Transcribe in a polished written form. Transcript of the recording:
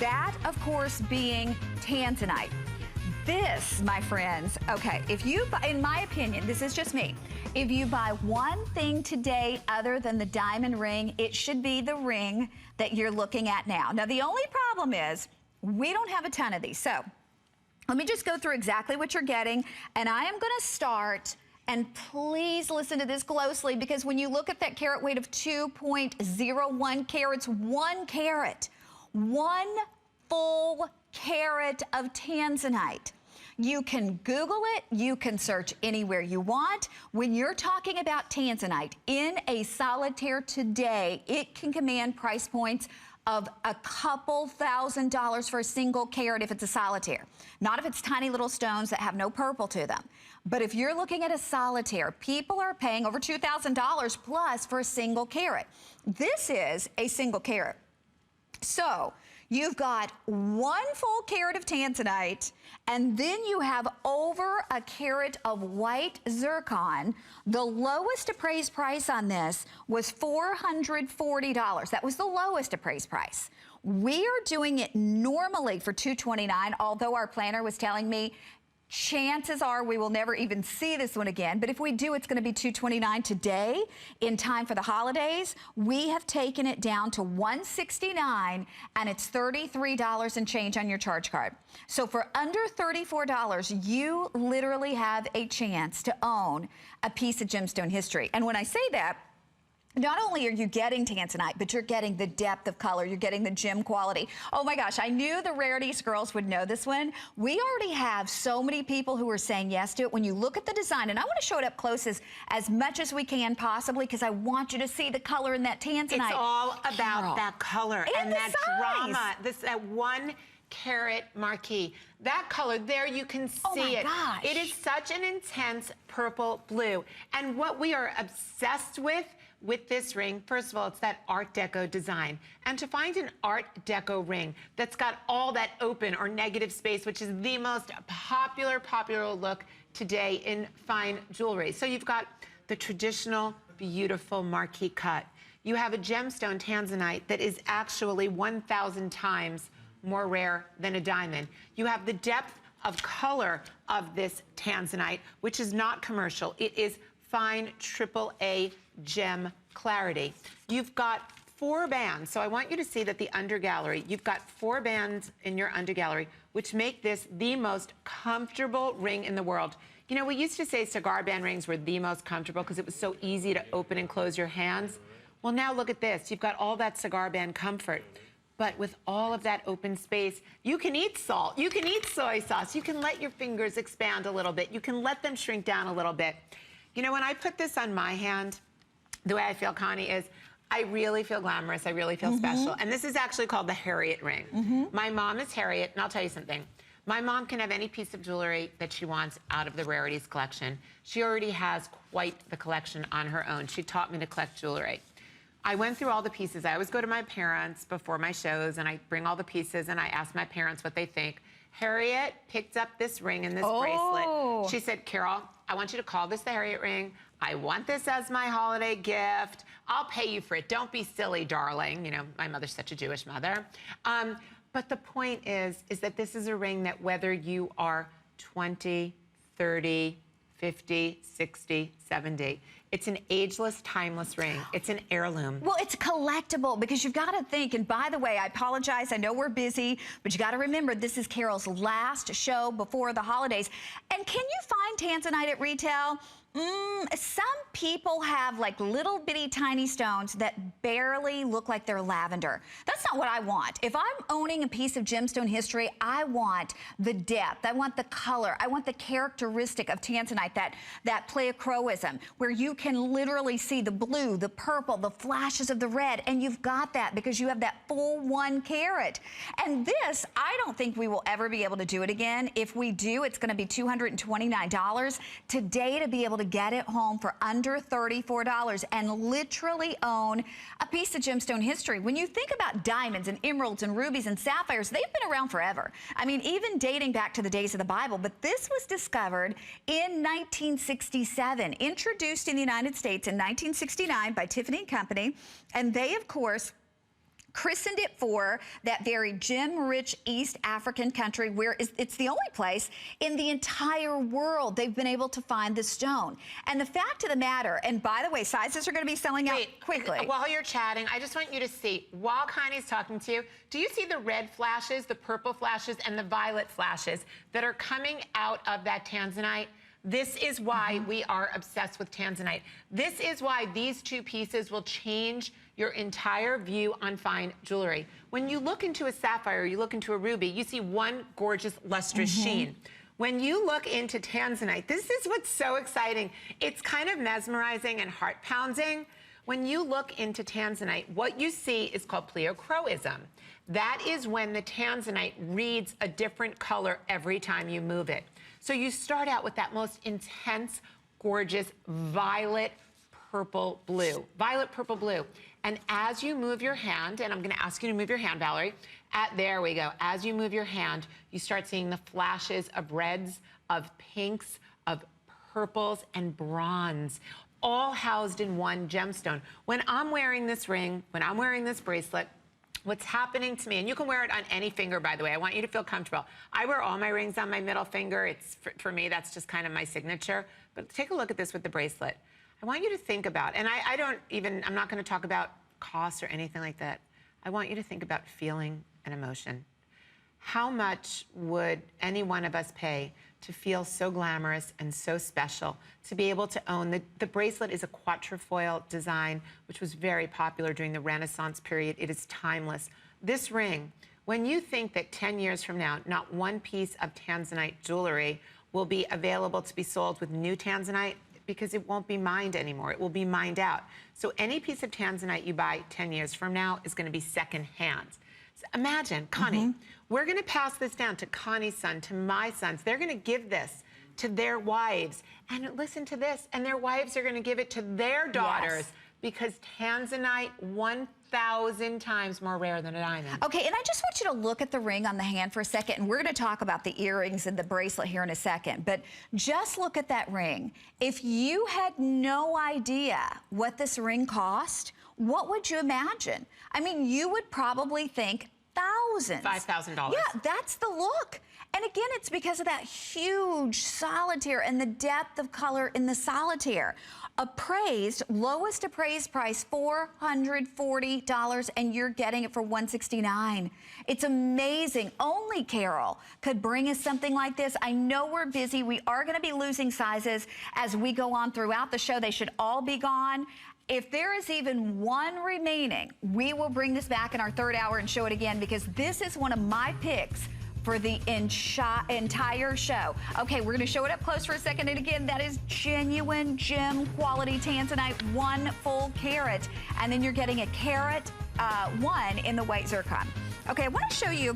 That, of course, being Tanzanite. This, my friends, okay, if you buy, in my opinion, this is just me, if you buy one thing today other than the diamond ring, it should be the ring that you're looking at now. Now, the only problem is we don't have a ton of these. So let me just go through exactly what you're getting, and I am gonna start, and please listen to this closely, because when you look at that carat weight of 2.01 carats, 1 carat, 1 full carat of Tanzanite. You can Google it, you can search anywhere you want. When you're talking about Tanzanite in a solitaire today, it can command price points of a couple $1,000s for a single carat if it's a solitaire. Not if it's tiny little stones that have no purple to them. But if you're looking at a solitaire, people are paying over $2,000 plus for a single carat. This is a single carat. So you've got 1 full carat of Tanzanite, and then you have over a carat of white zircon. The lowest appraised price on this was $440. That was the lowest appraised price. We are doing it normally for $229, although our planner was telling me chances are we will never even see this one again. But if we do, it's gonna be $229 today in time for the holidays. We have taken it down to $169, and it's $33 and change on your charge card. So for under $34, you literally have a chance to own a piece of gemstone history. And when I say that, not only are you getting Tanzanite, but you're getting the depth of color, you're getting the gem quality. Oh my gosh, I knew the Rarities girls would know this one. We already have so many people who are saying yes to it. When you look at the design, and I want to show it up close as much as we can possibly, because I want you to see the color in that Tanzanite. It's all about that color and that size. drama. That 1 carat marquee. That color there, you can see it. Gosh. It is such an intense purple blue. And what we are obsessed with this ring, first of all, it's that Art Deco design. And to find an Art Deco ring that's got all that open or negative space, which is the most popular look today in fine jewelry. So you've got the traditional, beautiful marquee cut. You have a gemstone Tanzanite that is actually 1,000 times more rare than a diamond. You have the depth of color of this Tanzanite, which is not commercial. It is fine AAA gem clarity. You've got 4 bands, so I want you to see that the undergallery, you've got 4 bands in your undergallery, which make this the most comfortable ring in the world. You know, we used to say cigar band rings were the most comfortable because it was so easy to open and close your hands. Well, now look at this. You've got all that cigar band comfort, but with all of that open space, you can eat salt, you can eat soy sauce, you can let your fingers expand a little bit, you can let them shrink down a little bit. You know, when I put this on my hand, the way I feel, Connie, is I really feel glamorous, I really feel special. And this is actually called the Harriet ring. My mom is Harriet, and I'll tell you something. My mom can have any piece of jewelry that she wants out of the Rarities collection. She already has quite the collection on her own. She taught me to collect jewelry. I went through all the pieces. I always go to my parents before my shows, and I bring all the pieces, and I ask my parents what they think. Harriet picked up this ring and this bracelet. She said, Carol, I want you to call this the Harriet ring. I want this as my holiday gift. I'll pay you for it. Don't be silly, darling. You know, my mother's such a Jewish mother. But the point is that this is a ring that whether you are 20, 30, 50, 60, 70, it's an ageless, timeless ring. It's an heirloom. Well, it's collectible because you've got to think, and by the way, I apologize, I know we're busy, but you got to remember this is Carol's last show before the holidays. And can you find Tanzanite at retail? Some people have like little bitty tiny stones that barely look like they're lavender. That's not what I want. If I'm owning a piece of gemstone history, I want the depth, I want the color, I want the characteristic of Tanzanite, that pleochroism, where you can literally see the blue, the purple, the flashes of the red, and you've got that because you have that full 1 carat. And this, I don't think we will ever be able to do it again. If we do, it's gonna be $229. Today, to be able to get it home for under $34 and literally own a piece of gemstone history. When you think about diamonds and emeralds and rubies and sapphires, they've been around forever. I mean, even dating back to the days of the Bible, but this was discovered in 1967, introduced in the United States in 1969 by Tiffany & Company, and they, of course, christened it for that very gem-rich East African country where it's the only place in the entire world they've been able to find the stone. And the fact of the matter, and by the way, sizes are going to be selling out quickly. While you're chatting, I just want you to see, while Connie's talking to you, do you see the red flashes, the purple flashes, and the violet flashes that are coming out of that Tanzanite? This is why we are obsessed with Tanzanite. This is why these two pieces will change your entire view on fine jewelry. When you look into a sapphire, you look into a ruby, you see one gorgeous lustrous sheen. When you look into Tanzanite, this is what's so exciting. It's kind of mesmerizing and heart-pounding. When you look into Tanzanite, what you see is called pleochroism. That is when the Tanzanite reads a different color every time you move it. So you start out with that most intense, gorgeous, violet purple blue. Violet purple blue. And as you move your hand, and I'm going to ask you to move your hand, Valerie. There we go. As you move your hand, you start seeing the flashes of reds, of pinks, of purples, and bronze, all housed in one gemstone. When I'm wearing this ring, when I'm wearing this bracelet, what's happening to me, and you can wear it on any finger, by the way. I want you to feel comfortable. I wear all my rings on my middle finger. It's for me, that's just kind of my signature. But take a look at this with the bracelet. I want you to think about, and I'm not going to talk about cost or anything like that. I want you to think about feeling and emotion. How much would any one of us pay to feel so glamorous and so special, to be able to own the bracelet is a quatrefoil design, which was very popular during the Renaissance period. It is timeless. This ring, when you think that 10 years from now, not one piece of Tanzanite jewelry will be available to be sold with new Tanzanite, because it won't be mined anymore. It will be mined out. So any piece of Tanzanite you buy 10 years from now is going to be secondhand. So imagine, Connie, we're going to pass this down to Connie's son, to my sons. They're going to give this to their wives. And listen to this. And their wives are going to give it to their daughters. Yes. Because Tanzanite, 1,000 times more rare than a diamond. Okay, and I just want you to look at the ring on the hand for a second, and we're going to talk about the earrings and the bracelet here in a second, but just look at that ring. If you had no idea what this ring cost, what would you imagine? I mean, you would probably think thousands. $5,000. Yeah, that's the look. And again, it's because of that huge solitaire and the depth of color in the solitaire. Lowest appraised price, $440, and you're getting it for $169. It's amazing. Only Carol could bring us something like this. I know we're busy. We are going to be losing sizes as we go on throughout the show. They should all be gone. If there is even one remaining, we will bring this back in our third hour and show it again, because this is one of my picks for the entire show. Okay, we're gonna show it up close for a second. And again, that is genuine gem quality Tanzanite, 1 full carat. And then you're getting a carat 1 in the white zircon. Okay, I wanna show you